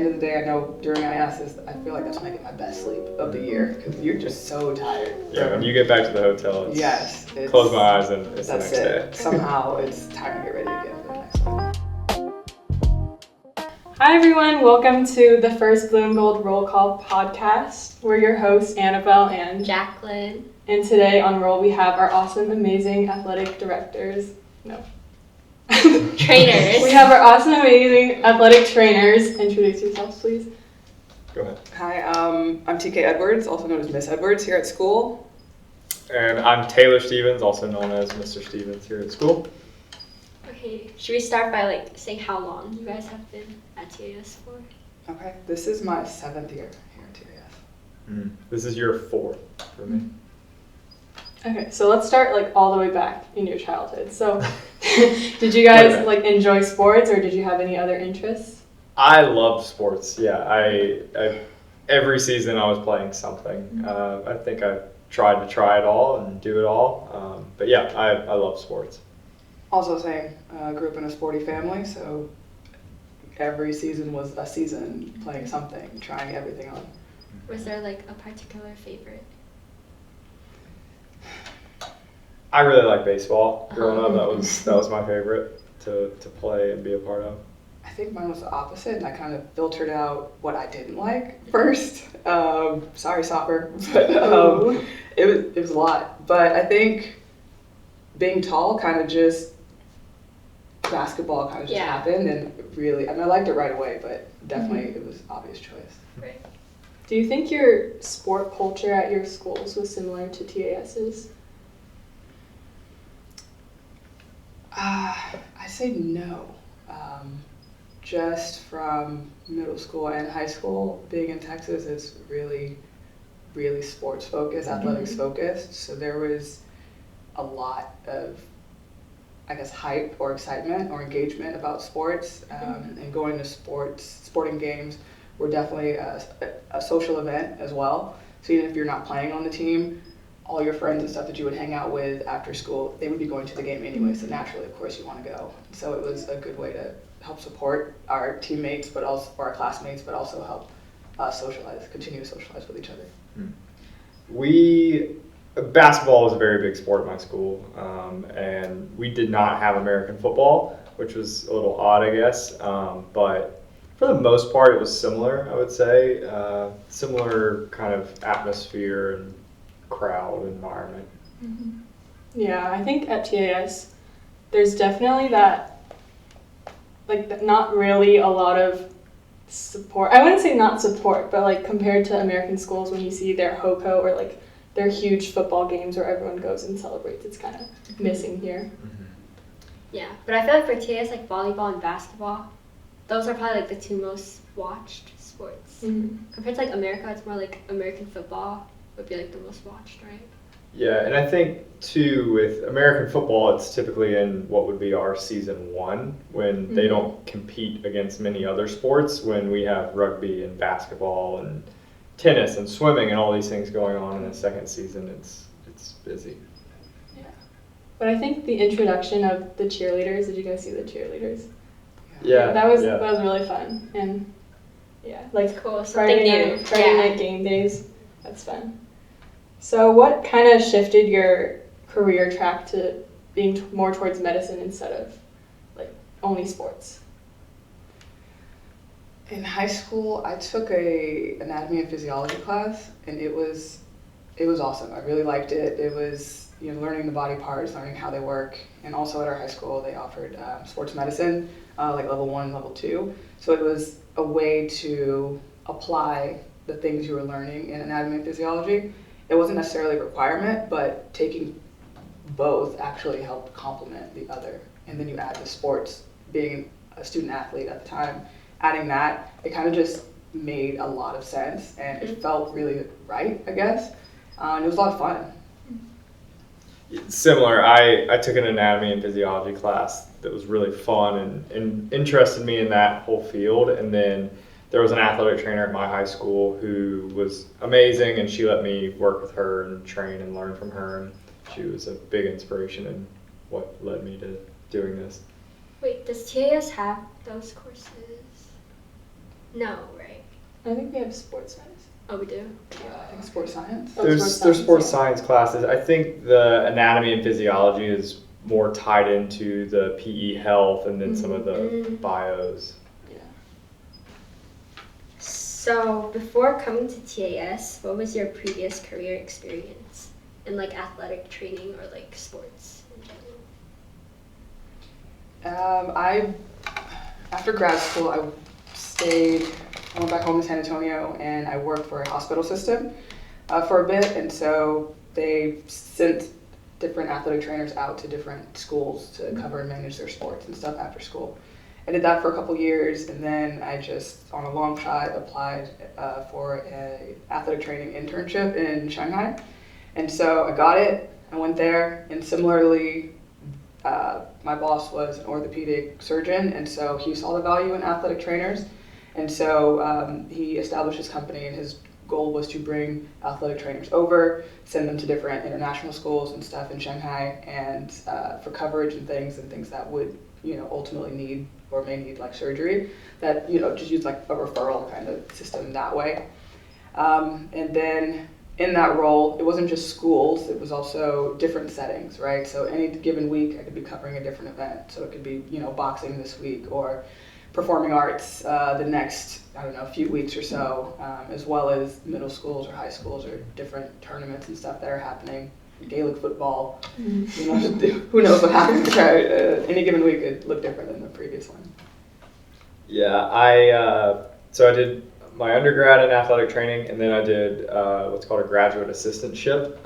end of the day, I know during ISs, I feel like that's when I get my best sleep of the year because you're just so tired. Yeah, when you get back to the hotel, it's close my eyes and it's the next day. Somehow it's time to get ready again for the next one. Hi everyone, welcome to the first Blue and Gold Roll Call podcast. We're your hosts, Annabelle and Jacquelyn. And today on Roll we have our awesome, amazing athletic directors. Trainers. We have our awesome, amazing athletic trainers. Introduce yourselves, please. Go ahead. Hi, I'm TK Edwards, also known as Miss Edwards here at school. And I'm Taylor Stevens, also known as Mr. Stevens here at school. Okay, should we start by saying how long you guys have been at TAS for? Okay, this is my 7th year here at TAS. This is year 4 for me. Okay, so let's start all the way back in your childhood. So, did you guys enjoy sports, or did you have any other interests? I love sports. Yeah, I every season I was playing something. I think I tried to try it all and do it all. But yeah, I love sports. Also same. Grew up in a sporty family, so every season was a season playing something, trying everything on. Was there a particular favorite? I really like baseball. Growing up, that was my favorite to play and be a part of. I think mine was the opposite, and I kind of filtered out what I didn't like first. Sorry, soccer, but it was a lot. But I think being tall basketball kind of just happened, and really, I liked it right away, but definitely it was an obvious choice. Right. Do you think your sport culture at your schools was similar to TAS's? I say no. Just from middle school and high school, being in Texas, it's really, really sports focused, athletics focused. So there was a lot of, hype or excitement or engagement about sports, and going to sporting games were definitely a social event as well. So even if you're not playing on the team, all your friends and stuff that you would hang out with after school, they would be going to the game anyway, so naturally, of course, you want to go. So it was a good way to help support our teammates, but also for our classmates, but also help continue to socialize with each other. Basketball was a very big sport at my school, and we did not have American football, which was a little odd, I guess, but for the most part, it was similar, I would say, similar kind of atmosphere and crowd environment. Yeah, I think at TAS there's definitely that not really a lot of support. I wouldn't say not support, but compared to American schools, when you see their HOCO or their huge football games where everyone goes and celebrates, it's kind of missing here. Yeah, but I feel like for TAS, volleyball and basketball, those are probably the two most watched sports. Compared to America, it's more American football would be the most watched, right? Yeah, and I think too with American football, it's typically in what would be our season 1 when they don't compete against many other sports. When we have rugby and basketball and tennis and swimming and all these things going on in the second season, it's busy. Yeah, but I think the introduction of the cheerleaders. Did you guys see the cheerleaders? Yeah, that was really fun, and cool. Friday night game days. That's fun. So what kind of shifted your career track to being more towards medicine instead of only sports? In high school, I took a anatomy and physiology class, and it was awesome. I really liked it. It was learning the body parts, learning how they work, and also at our high school they offered sports medicine, level 1 and level 2. So it was a way to apply the things you were learning in anatomy and physiology. It wasn't necessarily a requirement, but taking both actually helped complement the other. And then you add the sports, being a student athlete at the time, adding that, it kind of just made a lot of sense, and it felt really right, I guess. And it was a lot of fun. Similar, I took an anatomy and physiology class that was really fun and interested me in that whole field, and then there was an athletic trainer at my high school who was amazing, and she let me work with her and train and learn from her, and she was a big inspiration in what led me to doing this. Wait, does TAS have those courses? No, right? I think we have sports science. Oh, we do? I think sports science. Oh, There's sports science classes. I think the anatomy and physiology is more tied into the PE health and then some of the bios. Yeah. So, before coming to TAS, what was your previous career experience in like athletic training or like sports in general? After grad school, I went back home to San Antonio, and I worked for a hospital system for a bit, and so they sent different athletic trainers out to different schools to cover and manage their sports and stuff after school. I did that for a couple years, and then I just, on a long shot, applied for an athletic training internship in Shanghai. And so I got it, I went there, and similarly, my boss was an orthopedic surgeon, and so he saw the value in athletic trainers. And so he established his company, and his goal was to bring athletic trainers over, send them to different international schools and stuff in Shanghai, and for coverage and things that would, ultimately need or may need like surgery, that, just use like a referral kind of system that way. And then in that role, it wasn't just schools, it was also different settings, right? So any given week, I could be covering a different event. So it could be, boxing this week, or performing arts the next, few weeks or so, as well as middle schools or high schools or different tournaments and stuff that are happening. Gaelic football, who knows what happens. Any given week could look different than the previous one. Yeah, so I did my undergrad in athletic training, and then I did what's called a graduate assistantship,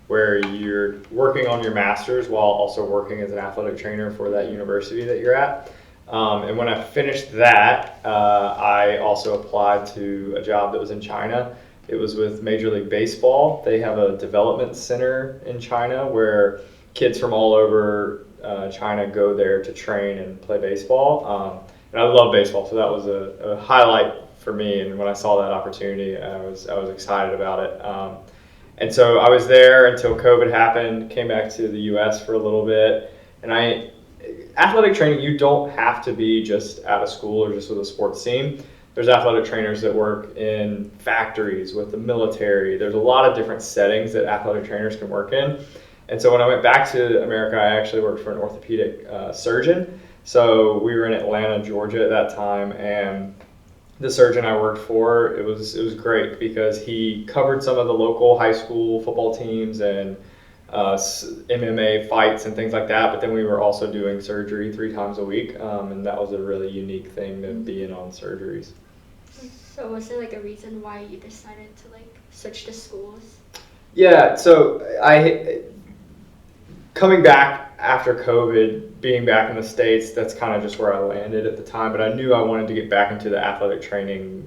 where you're working on your master's while also working as an athletic trainer for that university that you're at. And when I finished that, I also applied to a job that was in China. It was with Major League Baseball. They have a development center in China where kids from all over China go there to train and play baseball. And I love baseball, so that was a highlight for me. And when I saw that opportunity, I was excited about it. And so I was there until COVID happened, came back to the US for a little bit. And athletic training, you don't have to be just at a school or just with a sports team. There's athletic trainers that work in factories, with the military. There's a lot of different settings that athletic trainers can work in. And so when I went back to America, I actually worked for an orthopedic surgeon. So we were in Atlanta, Georgia at that time, and the surgeon I worked for, it was great because he covered some of the local high school football teams and MMA fights and things like that, but then we were also doing surgery 3 times a week, and that was a really unique thing to be in on surgeries. So was there like a reason why you decided to like switch to schools? Yeah, so coming back after COVID, being back in the States, that's kind of just where I landed at the time, but I knew I wanted to get back into the athletic training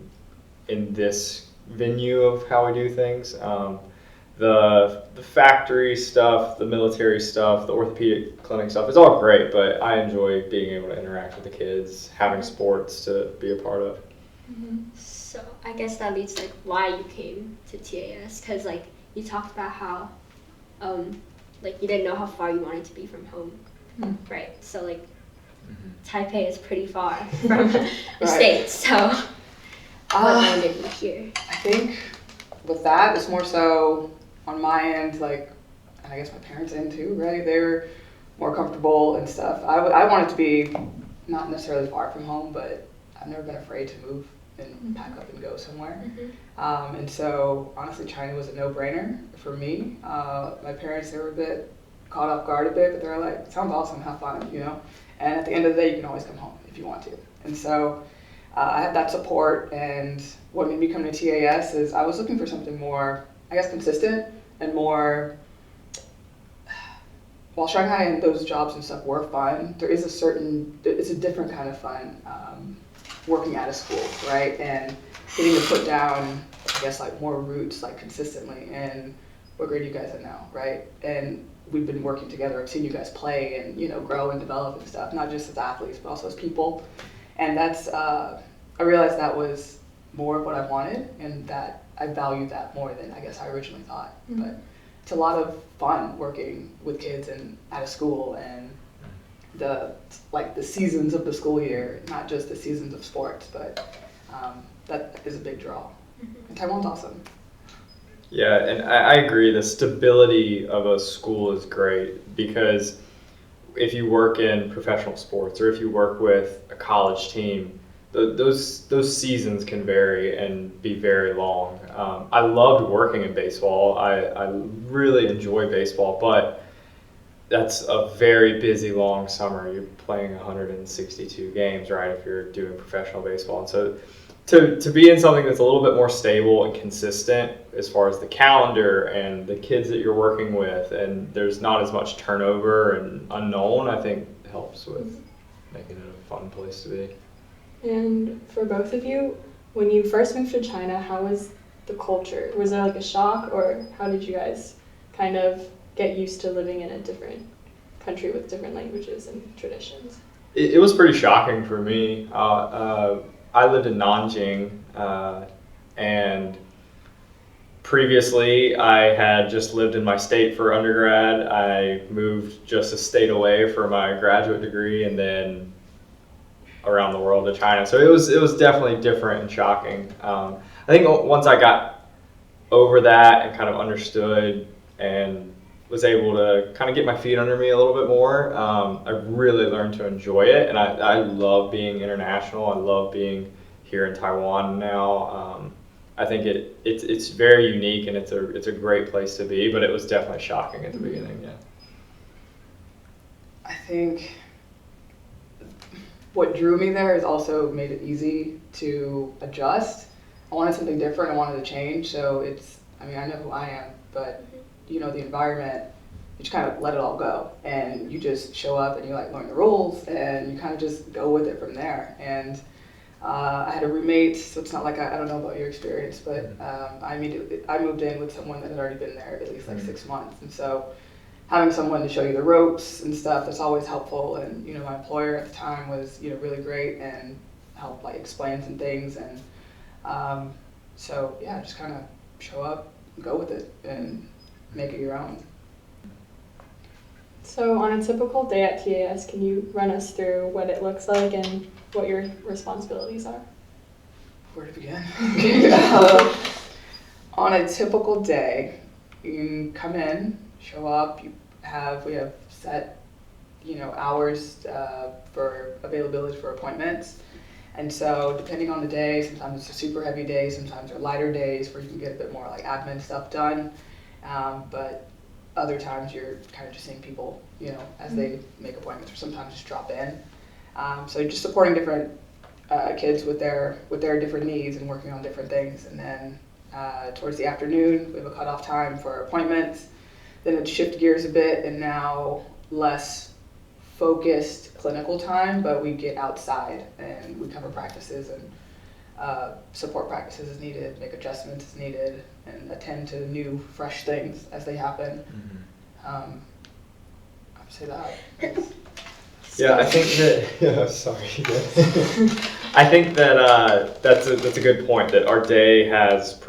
in this venue of how we do things. The factory stuff, the military stuff, the orthopedic clinic stuff is all great, but I enjoy being able to interact with the kids, having sports to be a part of. So I guess that leads to like why you came to TAS, because like you talked about how like you didn't know how far you wanted to be from home, right? So like Taipei is pretty far from the States, so what landed you here? I think with that, it's more so on my end, like, and I guess my parents' end too, right? They're more comfortable and stuff. I wanted to be not necessarily far from home, but I've never been afraid to move and pack up and go somewhere. And so honestly, China was a no-brainer for me. My parents, they were a bit caught off guard a bit, but they were like, sounds awesome, have fun, And at the end of the day, you can always come home if you want to. And so I had that support, and what made me come to TAS is I was looking for something more, I guess, consistent and more, while Shanghai and those jobs and stuff were fun, it's a different kind of fun working at a school, right? And getting to put down, I guess, like more roots, like consistently. And what grade you guys in now, right? And we've been working together. I've seen you guys play and, grow and develop and stuff, not just as athletes, but also as people. And that's, I realized that was more of what I wanted, and that I valued that more than I guess I originally thought. But it's a lot of fun working with kids and at a school, and the seasons of the school year, not just the seasons of sports, but that is a big draw. And Taiwan's awesome. Yeah, and I agree. The stability of a school is great because if you work in professional sports or if you work with a college team, those seasons can vary and be very long. I loved working in baseball. I really enjoy baseball, but that's a very busy, long summer. You're playing 162 games, right, if you're doing professional baseball. And so to be in something that's a little bit more stable and consistent as far as the calendar and the kids that you're working with, and there's not as much turnover and unknown, I think helps with making it a fun place to be. And for both of you, when you first moved to China, how was the culture? Was there like a shock, or how did you guys kind of get used to living in a different country with different languages and traditions? It was pretty shocking for me. I lived in Nanjing, and previously I had just lived in my state for undergrad. I moved just a state away for my graduate degree, and then around the world to China. So it was definitely different and shocking. I think once I got over that and kind of understood and was able to kind of get my feet under me a little bit more, I really learned to enjoy it. And I love being international. I love being here in Taiwan now. I think it's very unique and it's a great place to be, but it was definitely shocking at the beginning, yeah. I think what drew me there has also made it easy to adjust. I wanted something different. I wanted to change. So I know who I am, but the environment, you just kind of let it all go. And you just show up and you learn the rules and you kind of just go with it from there. And I had a roommate, so it's not like I don't know about your experience, but I moved in with someone that had already been there at least 6 months. And so having someone to show you the ropes and stuff, that's always helpful. And, my employer at the time was, really great and helped explain some things. And so, yeah, just kind of show up, go with it, and make it your own. So on a typical day at TAS, can you run us through what it looks like and what your responsibilities are? Where to begin? On a typical day, you come in, show up, we have set, hours for availability for appointments. And so depending on the day, sometimes it's a super heavy day, sometimes they're lighter days where you can get a bit more admin stuff done. But other times you're kind of just seeing people, as they make appointments, or sometimes just drop in. So just supporting different kids with their different needs and working on different things. And then towards the afternoon, we have a cutoff time for appointments. Then it shift gears a bit, and now less focused clinical time, but we get outside and we cover practices and support practices as needed, make adjustments as needed, and attend to new, fresh things as they happen. I would say that. Yeah, I think that. Sorry. I think that that's a good point. That our day has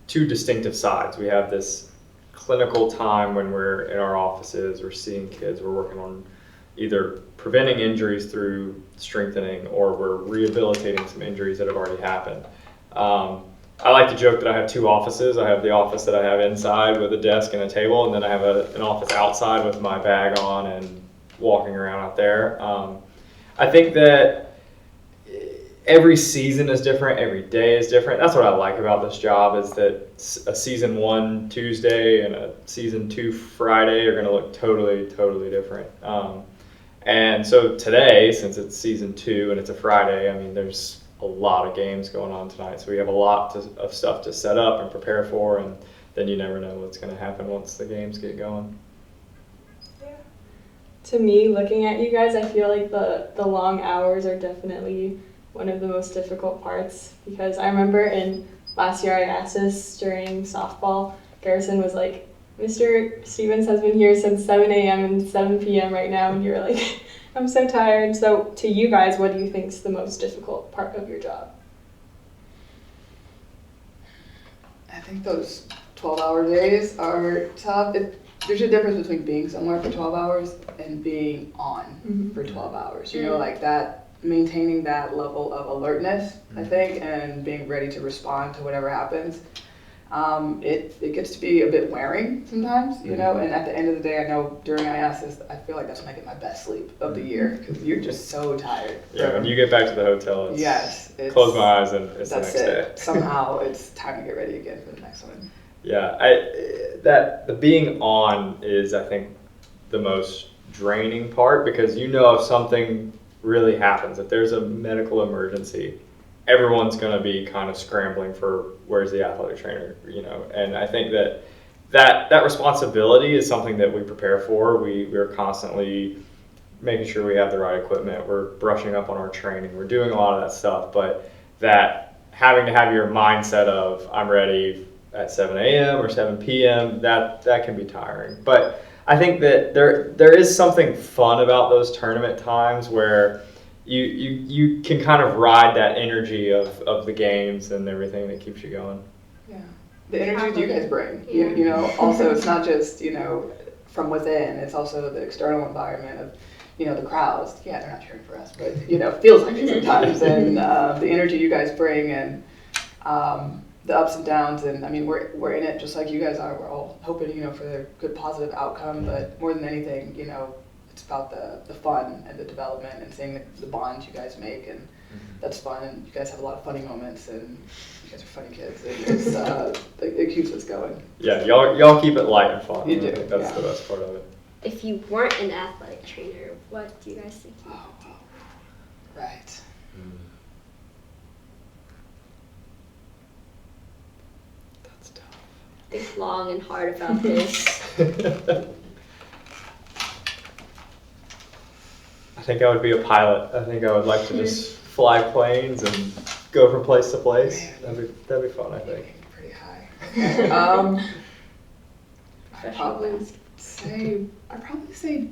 two distinctive sides. We have this clinical time when we're in our offices, we're seeing kids, we're working on either preventing injuries through strengthening, or we're rehabilitating some injuries that have already happened. I like to joke that I have two offices. I have the office that I have inside with a desk and a table, and then I have an office outside with my bag on and walking around out there. I think that every season is different, every day is different. That's what I like about this job, is that a season 1 Tuesday and a season 2 Friday are going to look totally, totally different. And so today, since it's season 2 and it's a Friday, there's a lot of games going on tonight. So we have a lot of stuff to set up and prepare for, and then you never know what's going to happen once the games get going. To me, looking at you guys, I feel like the long hours are definitely one of the most difficult parts, because I remember in last year I asked this during softball. Garrison was like, Mr. Stevens has been here since 7 a.m. and 7 p.m. right now, and you're like, I'm so tired. So to you guys, what do you think is the most difficult part of your job? I think those 12-hour days are tough. There's a difference between being somewhere for 12 hours and being on for 12 hours. That maintaining that level of alertness, I think, and being ready to respond to whatever happens. It gets to be a bit wearing sometimes, you know, and at the end of the day, I know during IASIS, I feel like that's when I get my best sleep of the year because you're just so tired. Yeah, when you get back to the hotel, it's close my eyes and it's the next day. Somehow it's time to get ready again for the next one. Yeah, the being on is, I think, the most draining part because you know if something really happens, if there's a medical emergency, everyone's going to be kind of scrambling for where's the athletic trainer, you know. And I think that responsibility is something that we prepare for. We're constantly making sure we have the right equipment. We're brushing up on our training. We're doing a lot of that stuff. But that having to have your mindset of I'm ready at 7 a.m. or 7 p.m., that can be tiring. But I think that there is something fun about those tournament times where you can kind of ride that energy of the games and everything that keeps you going. Yeah, the energy you guys bring. Yeah. You know, also it's not just, you know, from within. It's also the external environment of, you know, the crowds. Yeah, they're not cheering for us, but you know, it feels like it sometimes. And the energy you guys bring and the ups and downs. And I mean, we're in it just like you guys are. We're all hoping, you know, for a good positive outcome. But more than anything, you know, it's about the fun and the development and seeing the bonds you guys make, and that's fun. And you guys have a lot of funny moments, and you guys are funny kids. And it's it keeps us going. Yeah, y'all keep it light and fun. You do. I think that's the best part of it. If you weren't an athletic trainer, what do you guys think? Oh, right. That's tough. Think long and hard about this. I think I would be a pilot. I think I would like to just fly planes and go from place to place. That'd be fun, I think. Pretty high. I'd probably say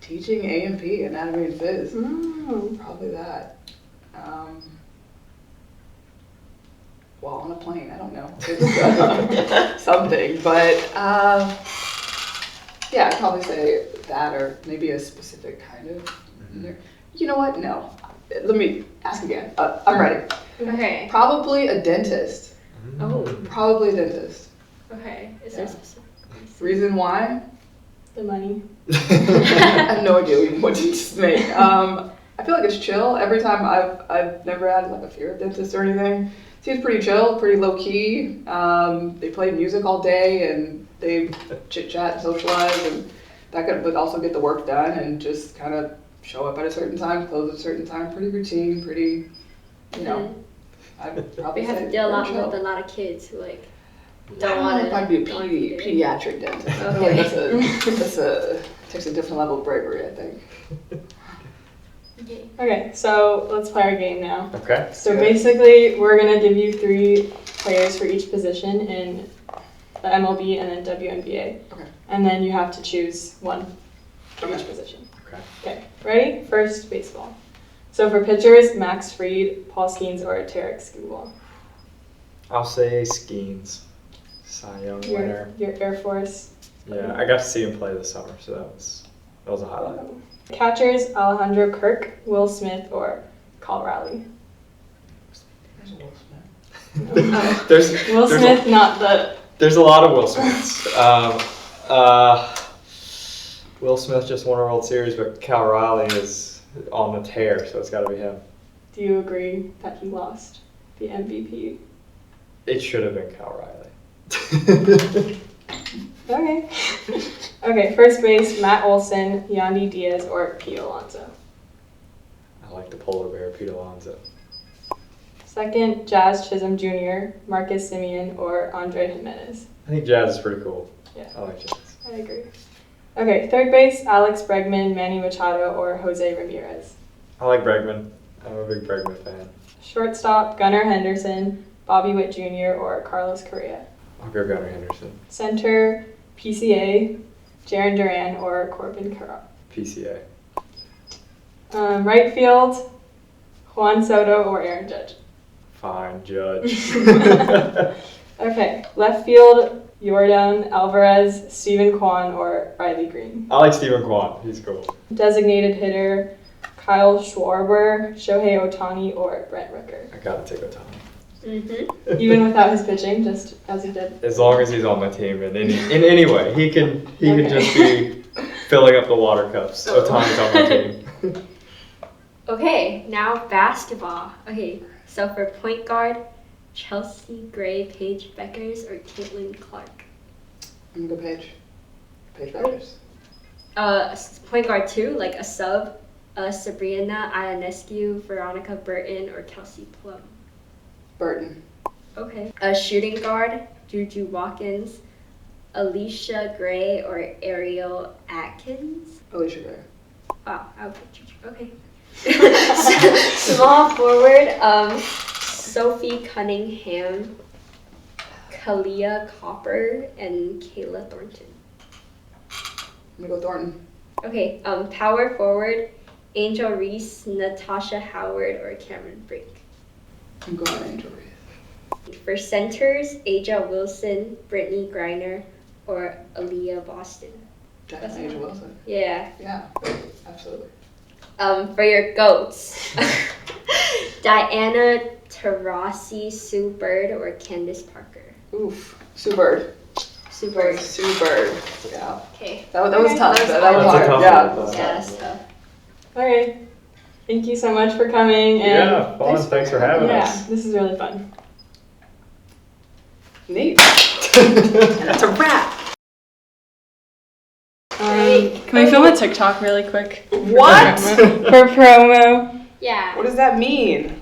teaching A&P, Anatomy and Phys. Probably that. While on a plane, I don't know. It's something, but yeah, I'd probably say that, or maybe a specific kind of. You know what? No. Let me ask again. I'm ready. Okay. Probably a dentist. Oh. Probably a dentist. Okay. Is there a specific Reason why? The money. I have no idea what you just made. I feel like it's chill. Every time I've never had like a fear of dentists or anything. Seems pretty chill, pretty low key. They play music all day and they chit chat and socialize, and that would also get the work done and just kind of show up at a certain time, close at a certain time. Pretty routine, pretty, you know. I'd probably We have say to deal very chill. with a lot of kids who like I don't don't want know to. if I'd be a pediatric dentist. I feel like that's takes a different level of bravery, I think. Okay, so let's play our game now. Okay. So basically, we're gonna give you 3 players for each position in the MLB and then WNBA. Okay. And then you have to choose one from each position. Okay. Okay, ready? First, baseball. So for pitchers, Max Fried, Paul Skeens, or Tarek Skubal. I'll say Skeens. Cy Young winner. Your Air Force. Yeah, I got to see him play this summer, so that was a highlight. Catchers, Alejandro Kirk, Will Smith, or Kyle Raleigh. There's Will Smith. Will Smith, not the... There's a lot of Will Smiths. Will Smith just won a World Series, but Cal Riley is on the tear, so it's got to be him. Do you agree that he lost the MVP? It should have been Cal Riley. Okay. Okay, first base, Matt Olson, Yandy Diaz, or Pete Alonso. I like the polar bear, Pete Alonso. Second, Jazz Chisholm Jr., Marcus Simeon, or Andre Jimenez. I think Jazz is pretty cool. Yeah. I like Jazz. I agree. Okay, third base, Alex Bregman, Manny Machado, or Jose Ramirez. I like Bregman. I'm a big Bregman fan. Shortstop, Gunnar Henderson, Bobby Witt Jr., or Carlos Correa. I'll go Gunnar Henderson. Center, PCA, Jarren Duran, or Corbin Carroll. PCA. Right field, Juan Soto or Aaron Judge. Fine, Judge. Okay, left field, Yordan Alvarez, Steven Kwan, or Riley Green. I like Stephen Kwan. He's cool. Designated hitter, Kyle Schwarber, Shohei Ohtani, or Brent Rooker? I gotta take Ohtani. Mm-hmm. Even without his pitching, just as he did. As long as he's on my team in any way, he can Okay. just be filling up the water cups. Ohtani's on my team. Okay, now basketball. Okay, so for point guard, Chelsea Gray, Paige Beckers, or Caitlin Clark? I'm gonna go Paige. Paige Beckers. Point guard 2, like a sub, Sabrina Ionescu, Veronica Burton, or Kelsey Plum? Burton. Okay. A shooting guard, Juju Watkins, Alicia Gray, or Ariel Atkins? Alicia Gray. Wow, I would put Juju. Okay. Small forward, Sophie Cunningham, Kalia Copper, and Kayla Thornton. I'm gonna go Thornton. Okay, power forward, Angel Reese, Natasha Howard, or Cameron Brink. I'm going Angel Reese. For centers, Aja Wilson, Brittany Griner, or Aaliyah Boston. Definitely Angel Wilson. Yeah. Yeah, absolutely. For your goats, Diana Taurasi, Sue Bird, or Candace Parker. Oof. Sue Bird. Sue Bird. Sue Bird. Yeah. Okay. That was Okay. tough. That was That was That's a hard. tough Yeah. one. Yeah, that's tough. Okay. Thank you so much for coming. And Yeah, fun. Thanks for having yeah, us. this is really fun. Neat. That's a wrap. Great. Can we film a TikTok really quick? What? For promo. Yeah. What does that mean?